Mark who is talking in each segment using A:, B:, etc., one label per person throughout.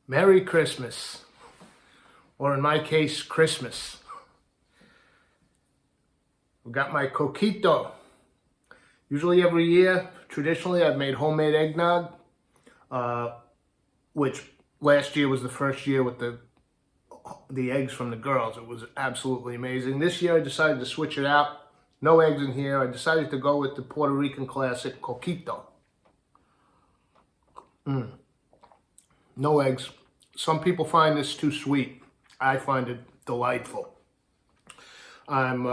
A: Merry Christmas, or in my case, Christmas. I've got my coquito. Usually every year, traditionally, I've made homemade eggnog, which last year was the first year with the eggs from the girls. It was absolutely amazing. This year, I decided to switch it out. No eggs in here. I decided to go with the Puerto Rican classic coquito. No eggs. Some people find this too sweet. I find it delightful. I'm,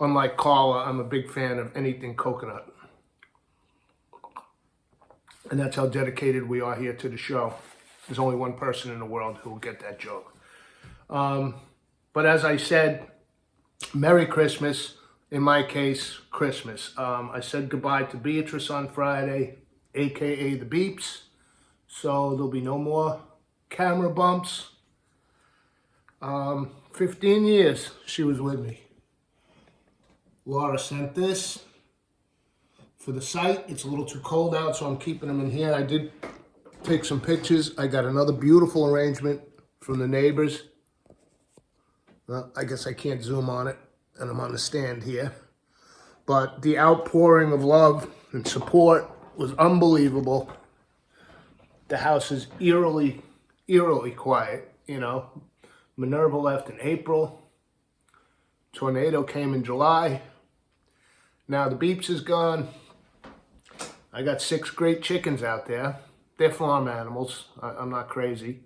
A: unlike Carla, I'm a big fan of anything coconut. And that's how dedicated we are here to the show. There's only one person in the world who will get that joke. But as I said, Merry Christmas. In my case, Christmas. I said goodbye to Beatrice on Friday, aka the Beeps. So there'll be no more camera bumps. 15 years she was with me. Laura sent this for the site. It's a little too cold out, so I'm keeping them in here. I did take some pictures. I got another beautiful arrangement from the neighbors. Well, I guess I can't zoom on it, and I'm on the stand here. But the outpouring of love and support was unbelievable. The house is eerily quiet, you know. Minerva left in April. Tornado came in July. Now the Beeps is gone. I got 6 great chickens out there. They're farm animals. I'm not crazy.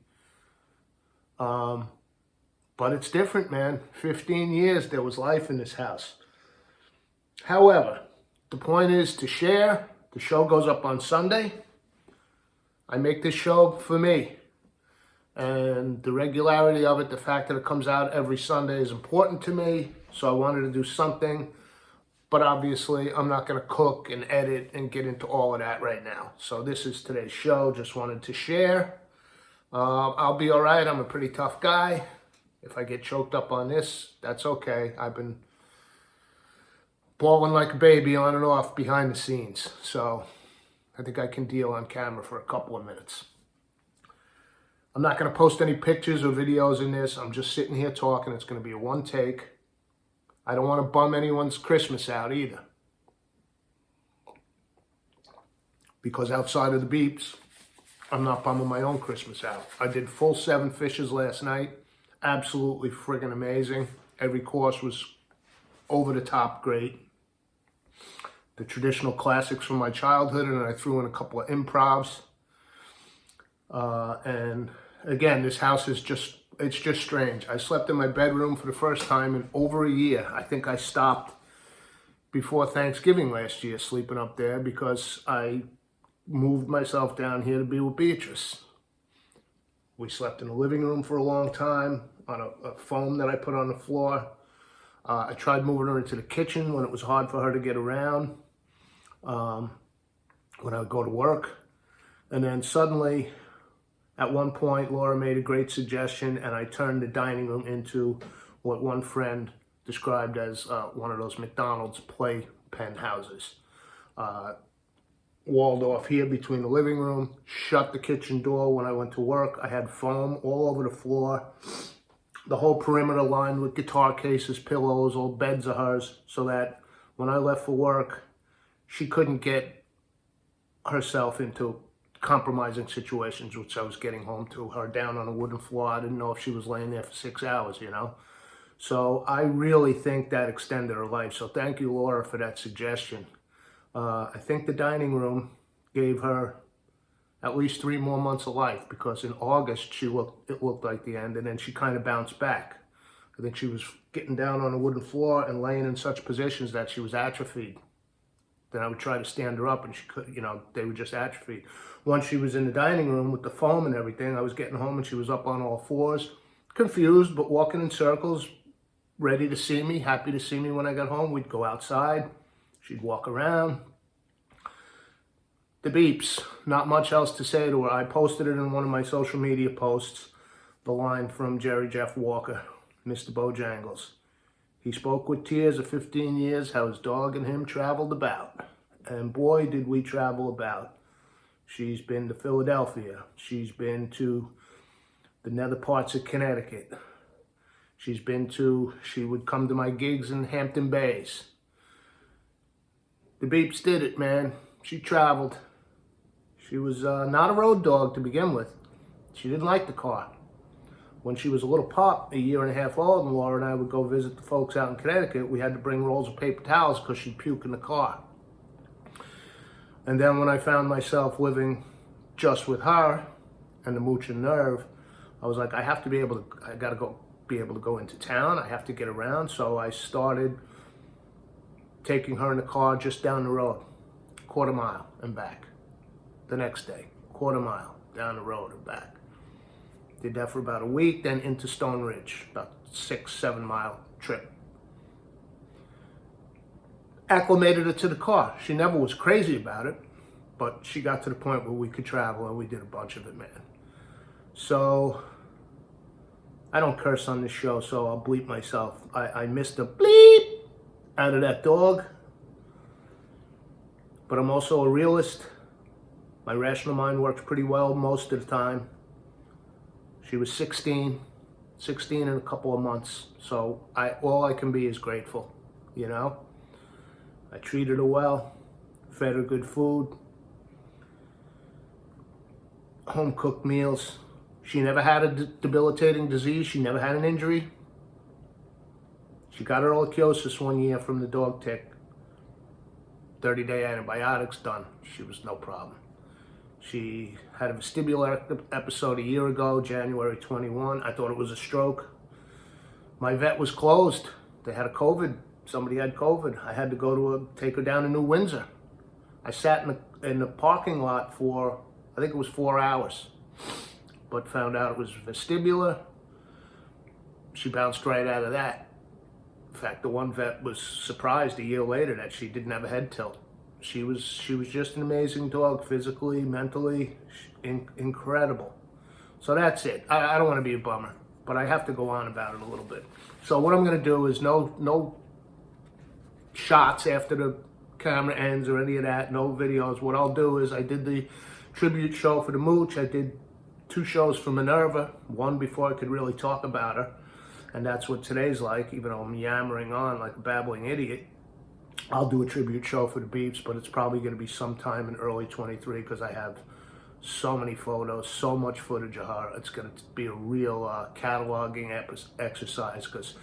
A: But it's different, man. 15 years, there was life in this house. However, the point is to share. The show goes up on Sunday. I make this show for me. And the regularity of it, the fact that it comes out every Sunday is important to me. So I wanted to do something. But obviously, I'm not going to cook and edit and get into all of that right now. So this is today's show. Just wanted to share. I'll be all right. I'm a pretty tough guy. If I get choked up on this, that's okay. I've been bawling like a baby on and off behind the scenes. So I think I can deal on camera for a couple of minutes. I'm not going to post any pictures or videos in this. I'm just sitting here talking. It's going to be a one take. I don't want to bum anyone's Christmas out either. Because outside of the Beeps, I'm not bumming my own Christmas out. I did full 7 fishes last night. Absolutely friggin' amazing. Every course was over the top great. The traditional classics from my childhood, and I threw in a couple of improvs. And again, this house is it's just strange. I slept in my bedroom for the first time in over a year. I think I stopped before Thanksgiving last year sleeping up there because I moved myself down here to be with Beatrice. We slept in the living room for a long time on a foam that I put on the floor. I tried moving her into the kitchen when it was hard for her to get around when I would go to work. And then suddenly, at one point, Laura made a great suggestion, and I turned the dining room into what one friend described as one of those McDonald's playpen houses. Walled off here between the living room, shut the kitchen door when I went to work. I had foam all over the floor. The whole perimeter lined with guitar cases, pillows, old beds of hers, so that when I left for work, she couldn't get herself into compromising situations, which I was getting home to. Her down on a wooden floor. I didn't know if she was laying there for 6 hours, you know. So I really think that extended her life. So thank you, Laura, for that suggestion. I think the dining room gave her at least 3 more months of life, because in August it looked like the end, and then she kind of bounced back. I think she was getting down on the wooden floor and laying in such positions that she was atrophied. Then I would try to stand her up and she could, you know, they were just atrophied. Once she was in the dining room with the foam and everything, I was getting home and she was up on all fours, confused, but walking in circles, ready to see me, happy to see me when I got home. We'd go outside. She'd walk around. The Beeps, not much else to say to her. I posted it in one of my social media posts, the line from Jerry Jeff Walker, Mr. Bojangles. He spoke with tears of 15 years, how his dog and him traveled about. And boy, did we travel about. She's been to Philadelphia. She's been to the nether parts of Connecticut. She would come to my gigs in Hampton Bays. The Beeps did it, man. She traveled. She was not a road dog to begin with. She didn't like the car. When she was a little pup, a year and a half old, and Laura and I would go visit the folks out in Connecticut, we had to bring rolls of paper towels because she'd puke in the car. And then when I found myself living just with her and the mooch and nerve, I was like, I gotta be able to go into town. I have to get around. So I started taking her in the car just down the road, quarter mile and back. The next day, quarter mile down the road and back. Did that for about a week, then into Stone Ridge, about 6-7 mile trip. Acclimated her to the car. She never was crazy about it, but she got to the point where we could travel, and we did a bunch of it, man. So, I don't curse on this show, so I'll bleep myself. I missed a bleep out of that dog, but I'm also a realist. My rational mind works pretty well most of the time. She was 16 in a couple of months, so all I can be is grateful, you know? I treated her well, fed her good food, home-cooked meals. She never had a debilitating disease. She never had an injury. She got her ehrlichiosis one year from the dog tick. 30-day antibiotics done. She was no problem. She had a vestibular episode a year ago, January 21. I thought it was a stroke. My vet was closed. They had somebody had COVID. I had to go take her down to New Windsor. I sat in the parking lot for, I think it was 4 hours, but found out it was vestibular. She bounced right out of that. In fact, the one vet was surprised a year later that she didn't have a head tilt. She was just an amazing dog, physically, mentally, incredible. So that's it. I don't want to be a bummer, but I have to go on about it a little bit. So what I'm going to do is no shots after the camera ends or any of that, no videos. What I'll do is I did the tribute show for the mooch. I did 2 shows for Minerva, one before I could really talk about her, and that's what today's like, even though I'm yammering on like a babbling idiot. I'll do a tribute show for the Beeps, but it's probably going to be sometime in early 23 because I have so many photos, so much footage of her. It's going to be a real cataloging exercise because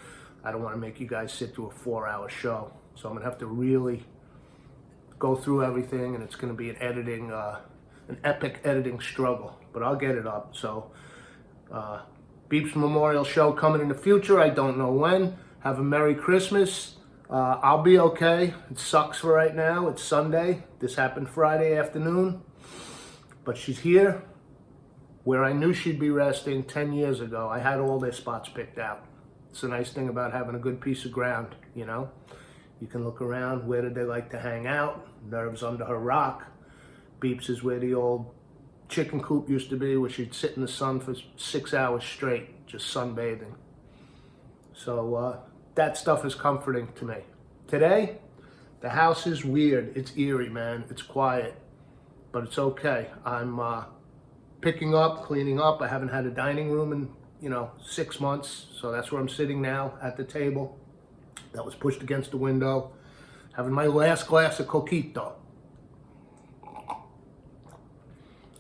A: I don't want to make you guys sit through a 4-hour show. So I'm going to have to really go through everything, and it's going to be an epic editing struggle, but I'll get it up. So Beeps Memorial Show coming in the future. I don't know when. Have a Merry Christmas. I'll be okay. It sucks for right now. It's Sunday. This happened Friday afternoon. But she's here where I knew she'd be resting 10 years ago. I had all their spots picked out. It's a nice thing about having a good piece of ground, you know? You can look around. Where did they like to hang out? Nerves under her rock. Beeps is where the old chicken coop used to be, where she'd sit in the sun for 6 hours straight, just sunbathing. So, that stuff is comforting to me. Today, the house is weird. It's eerie, man. It's quiet, but it's okay. I'm picking up, cleaning up. I haven't had a dining room in, 6 months, so that's where I'm sitting now at the table that was pushed against the window, having my last glass of coquito.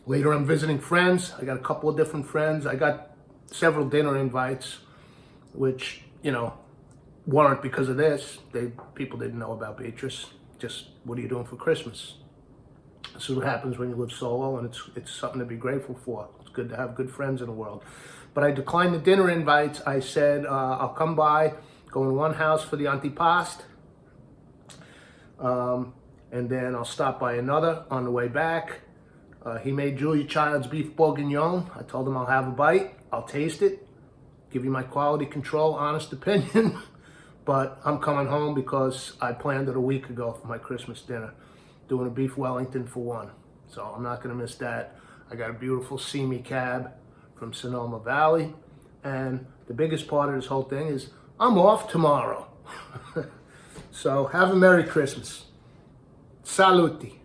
A: Later, I'm visiting friends. I got a couple of different friends. I got several dinner invites, which, weren't because of this. People didn't know about Beatrice. Just, what are you doing for Christmas? This is what happens when you live solo, and it's something to be grateful for. It's good to have good friends in the world. But I declined the dinner invites. I said, I'll come by, go in one house for the antipasto, and then I'll stop by another on the way back. He made Julia Child's beef bourguignon. I told him I'll have a bite. I'll taste it. Give you my quality control, honest opinion. But I'm coming home because I planned it a week ago for my Christmas dinner. Doing a beef Wellington for one. So I'm not going to miss that. I got a beautiful See-Me cab from Sonoma Valley. And the biggest part of this whole thing is I'm off tomorrow. So have a Merry Christmas. Saluti.